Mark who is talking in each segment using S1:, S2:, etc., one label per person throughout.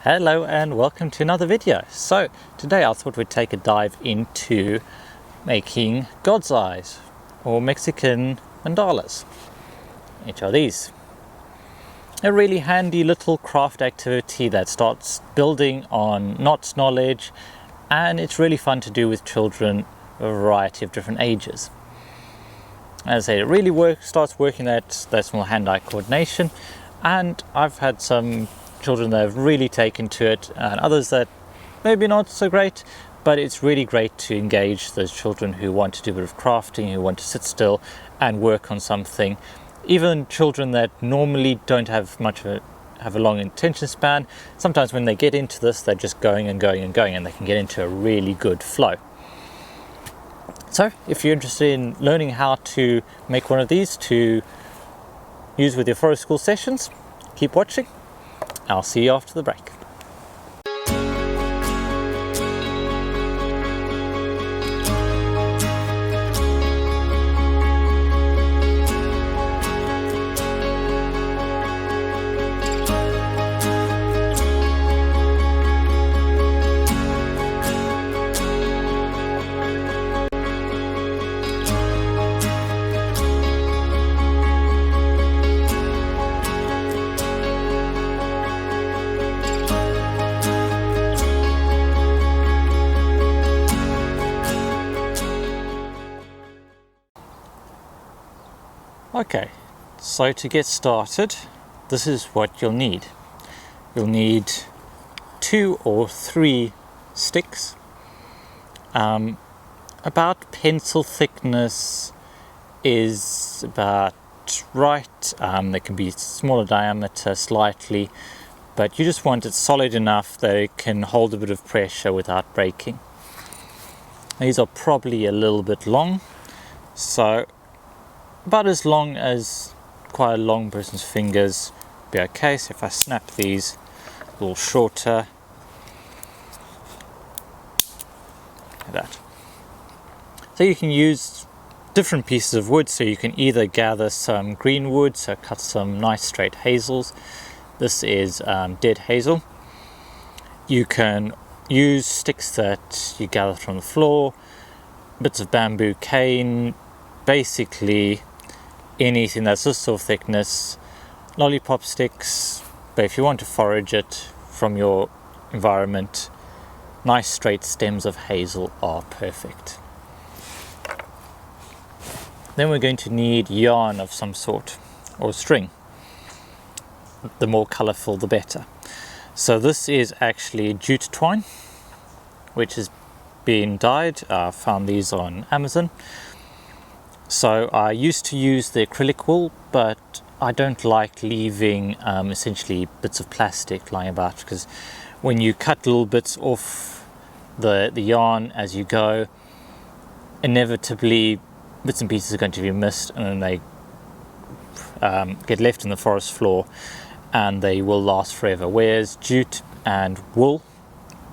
S1: Hello and welcome to another video. So today I thought we'd take a dive into making God's eyes or Mexican mandalas. Which are these? A really handy little craft activity that starts building on Knott's knowledge, and it's really fun to do with children of a variety of different ages. As I say, it really starts working that small hand-eye coordination, and I've had some children that have really taken to it and others that maybe not so great, but it's really great to engage those children who want to do a bit of crafting, who want to sit still and work on something. Even children that normally don't have a long attention span, sometimes when they get into this they're just going and going and going, and they can get into a really good flow. So if you're interested in learning how to make one of these to use with your forest school sessions, keep watching. I'll see you after the break. Okay, so to get started, this is what you'll need. You'll need 2 or 3 sticks, about pencil thickness is about right. They can be smaller diameter slightly, but you just want it solid enough that it can hold a bit of pressure without breaking. These are probably a little bit long, so about as long as quite a long person's fingers be okay. So if I snap these a little shorter, like that. So you can use different pieces of wood, so you can either gather some green wood, so cut some nice straight hazels. This is dead hazel. You can use sticks that you gather from the floor, bits of bamboo cane, basically anything that's this sort of thickness, lollipop sticks, but if you want to forage it from your environment, nice straight stems of hazel are perfect. Then we're going to need yarn of some sort, or string. The more colourful the better. So this is actually jute twine, which has been dyed. I found these on Amazon. So I used to use the acrylic wool, but I don't like leaving essentially bits of plastic lying about, because when you cut little bits off the yarn as you go, inevitably bits and pieces are going to be missed, and then they get left in the forest floor and they will last forever. Whereas jute and wool,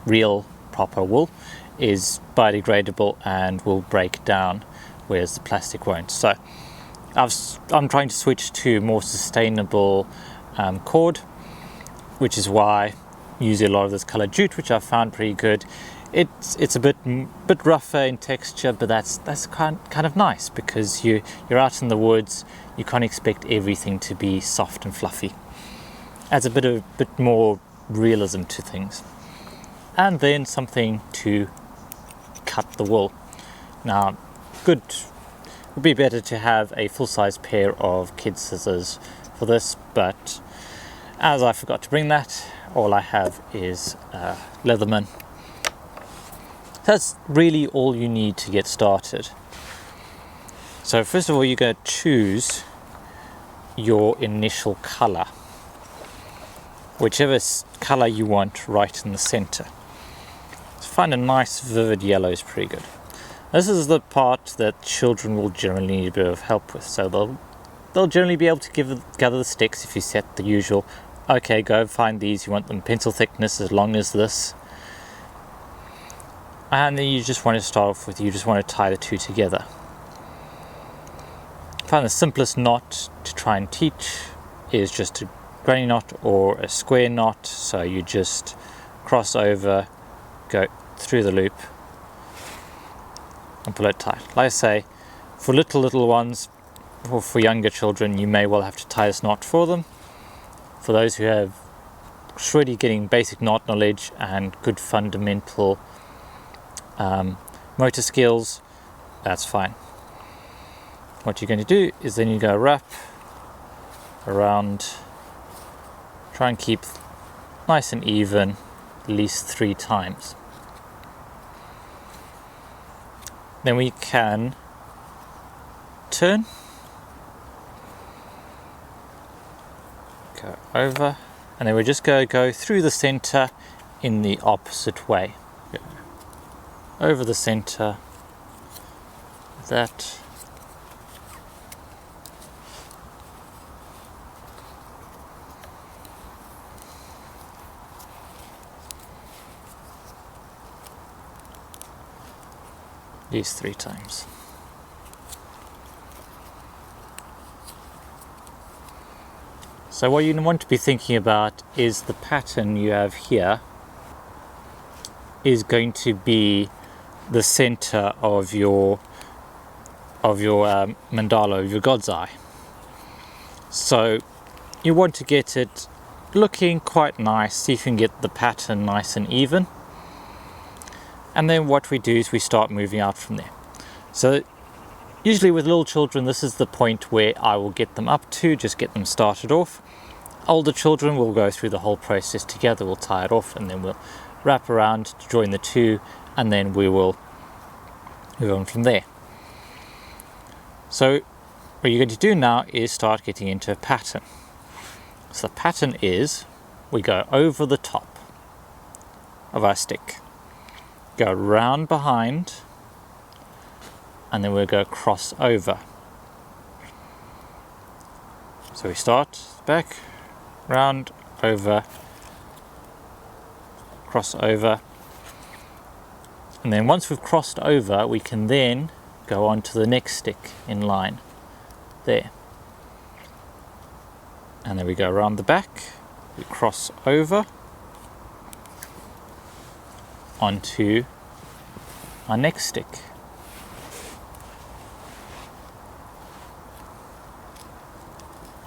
S1: real proper wool, is biodegradable and will break down, whereas the plastic won't. So I'm trying to switch to more sustainable cord, which is why I use a lot of this colored jute, which I found pretty good. It's a bit rougher in texture, but that's kind of nice, because you're out in the woods. You can't expect everything to be soft and fluffy. Adds a bit more realism to things. And then something to cut the wool. Now, would be better to have a full-size pair of kid scissors for this, but as I forgot to bring that, all I have is Leatherman. That's really all you need to get started. So first of all, you're going to choose your initial color, whichever color you want right in the center. So find a nice vivid yellow is pretty good. This is the part that children will generally need a bit of help with, so they'll generally be able to gather the sticks if you set the usual, okay, go find these, you want them pencil thickness as long as this, and then you just want to start off with, you just want to tie the two together. I find the simplest knot to try and teach is just to granny knot or a square knot, so you just cross over, go through the loop and pull it tight. Like I say, for little ones or for younger children, you may well have to tie this knot for them. For those who have already getting basic knot knowledge and good fundamental motor skills, that's fine. What you're going to do is then you go wrap around, try and keep nice and even at least 3 times. Then we can turn, go over, and then we just go through the center in the opposite way. Go over the center, that. These 3 times. So what you want to be thinking about is the pattern you have here is going to be the center of your mandala, of your God's eye. So you want to get it looking quite nice, so you can get the pattern nice and even. And then what we do is we start moving out from there. So usually with little children, this is the point where I will get them up to, just get them started off. Older children will go through the whole process together. We'll tie it off and then we'll wrap around to join the 2, and then we will move on from there. So what you're going to do now is start getting into a pattern. So the pattern is we go over the top of our stick, go round behind, and then we'll go cross over. So we start back, round, over, cross over, and then once we've crossed over, we can then go on to the next stick in line there. And then we go around the back, we cross over onto our next stick.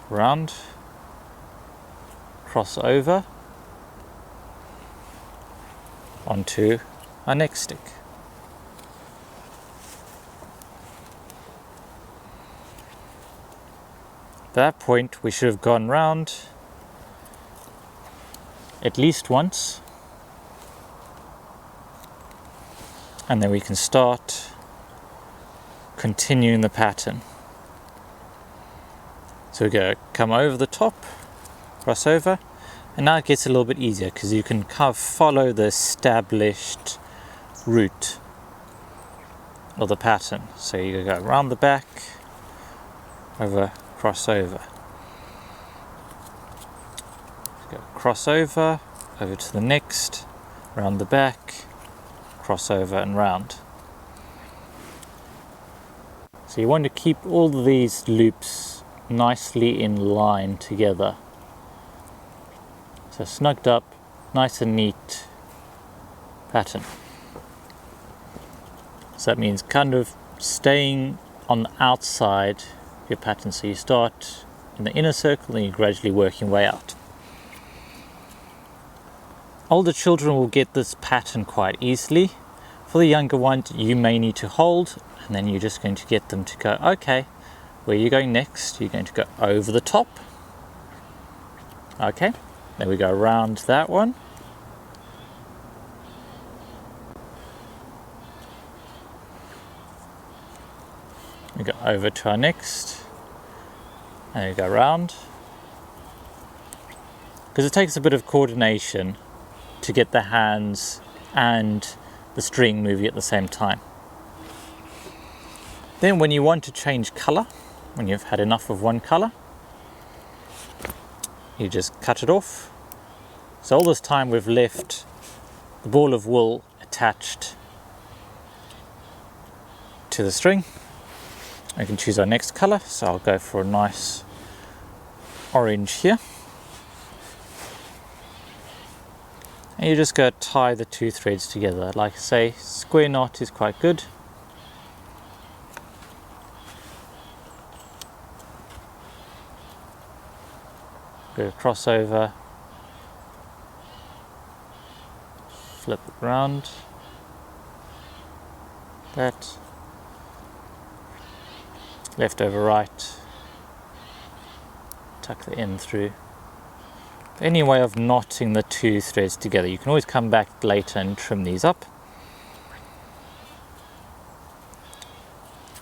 S1: Round, cross over onto our next stick. At that point we should have gone round at least once, and then we can start continuing the pattern. So we go, come over the top, cross over, and now it gets a little bit easier because you can kind of follow the established route of the pattern. So you go around the back, over, cross over. Go cross over to the next, round the back, cross over and round. So you want to keep all of these loops nicely in line together. So snugged up, nice and neat pattern. So that means kind of staying on the outside of your pattern. So you start in the inner circle and you gradually work your way out. Older children will get this pattern quite easily. For the younger ones, you may need to hold, and then you're just going to get them to go, okay, where are you going next? You're going to go over the top. Okay, then we go around that one. We go over to our next, and we go around. Because it takes a bit of coordination to get the hands and the string moving at the same time. Then when you want to change colour, when you've had enough of one colour, you just cut it off. So all this time we've left the ball of wool attached to the string. We can choose our next colour, so I'll go for a nice orange here. And you just go tie the two threads together. Like I say, square knot is quite good. Go crossover, flip it round, that, left over right, tuck the end through. Any way of knotting the two threads together. You can always come back later and trim these up.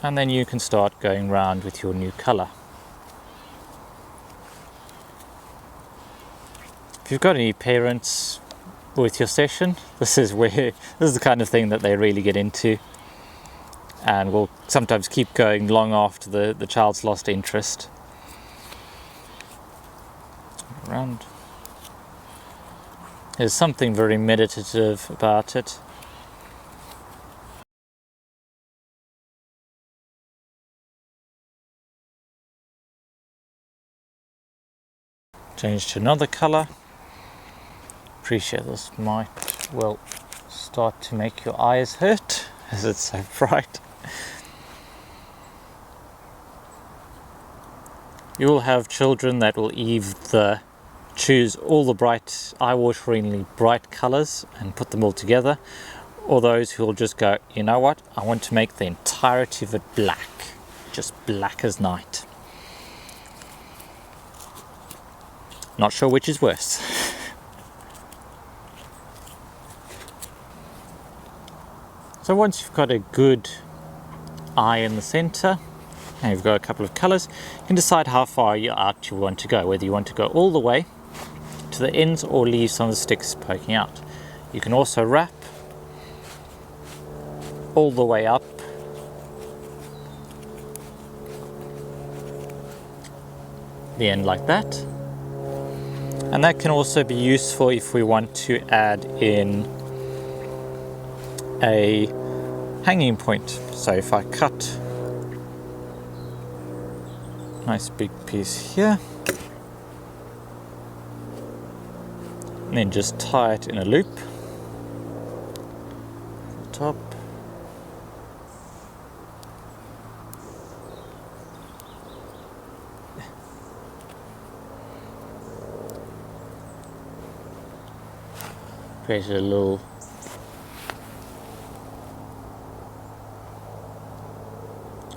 S1: And then you can start going round with your new colour. If you've got any parents with your session, this is the kind of thing that they really get into, and will sometimes keep going long after the child's lost interest. Around. There's something very meditative about it. Change to another colour. Appreciate this might well start to make your eyes hurt as it's so bright. You will have children that will either choose all the bright, eye-wateringly bright colours and put them all together, or those who will just go, you know what, I want to make the entirety of it black, just black as night. Not sure which is worse. So once you've got a good eye in the centre, and you've got a couple of colours, you can decide how far out you want to go, whether you want to go all the way to the ends or leave some of the sticks poking out. You can also wrap all the way up the end like that, and that can also be useful if we want to add in a hanging point. So if I cut a nice big piece here and then just tie it in a loop at the top. Create a little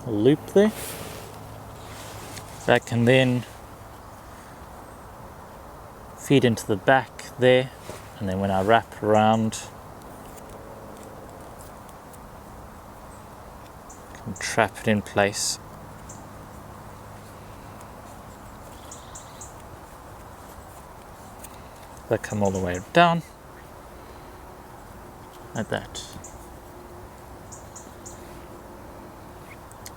S1: loop there. That can then feed into the back there, and then when I wrap around, I can trap it in place. That come all the way down like that.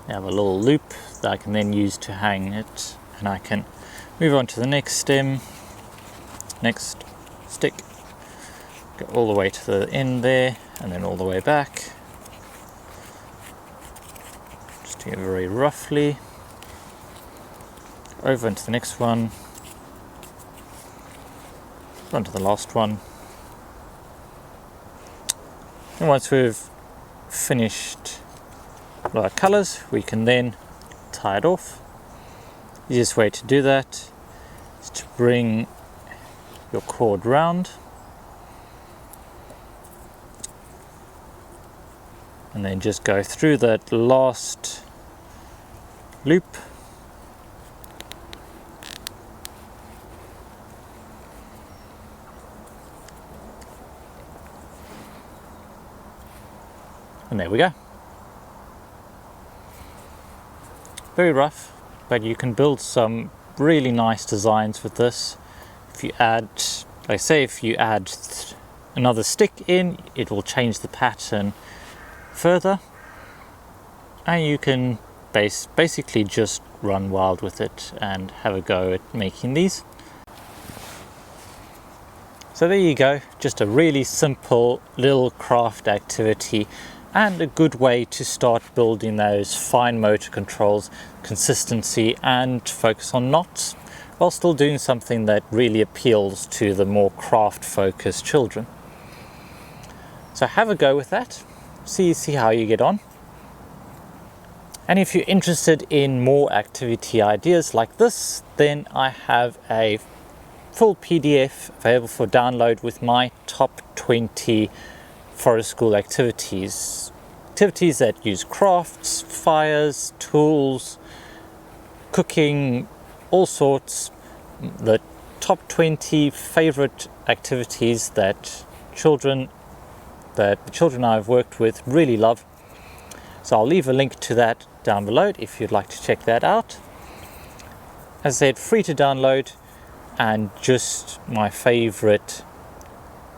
S1: I have a little loop that I can then use to hang it, and I can move on to the next stem, next stick, go all the way to the end there, and then all the way back, just do it very roughly, over into the next one, onto the last one. And once we've finished our colours, we can then tie it off. The easiest way to do that is to bring your cord round and then just go through that last loop and there we go. Very rough, but you can build some really nice designs with this. If you add, like I say, if you add another stick in, it will change the pattern further, and you can basically just run wild with it and have a go at making these. So there you go, just a really simple little craft activity and a good way to start building those fine motor controls, consistency, and focus on knots, while still doing something that really appeals to the more craft focused children. So have a go with that, see how you get on. And if you're interested in more activity ideas like this, then I have a full PDF available for download with my top 20 forest school activities. Activities that use crafts, fires, tools, cooking, all sorts. The top 20 favorite activities that the children I've worked with really love. So I'll leave a link to that down below if you'd like to check that out. As I said, free to download and just my favorite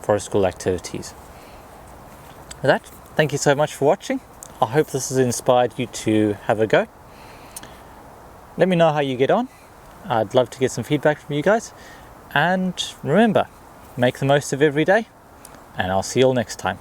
S1: forest school activities. With that, thank you so much for watching. I hope this has inspired you to have a go. Let me know how you get on. I'd love to get some feedback from you guys. And remember, make the most of every day, and I'll see you all next time.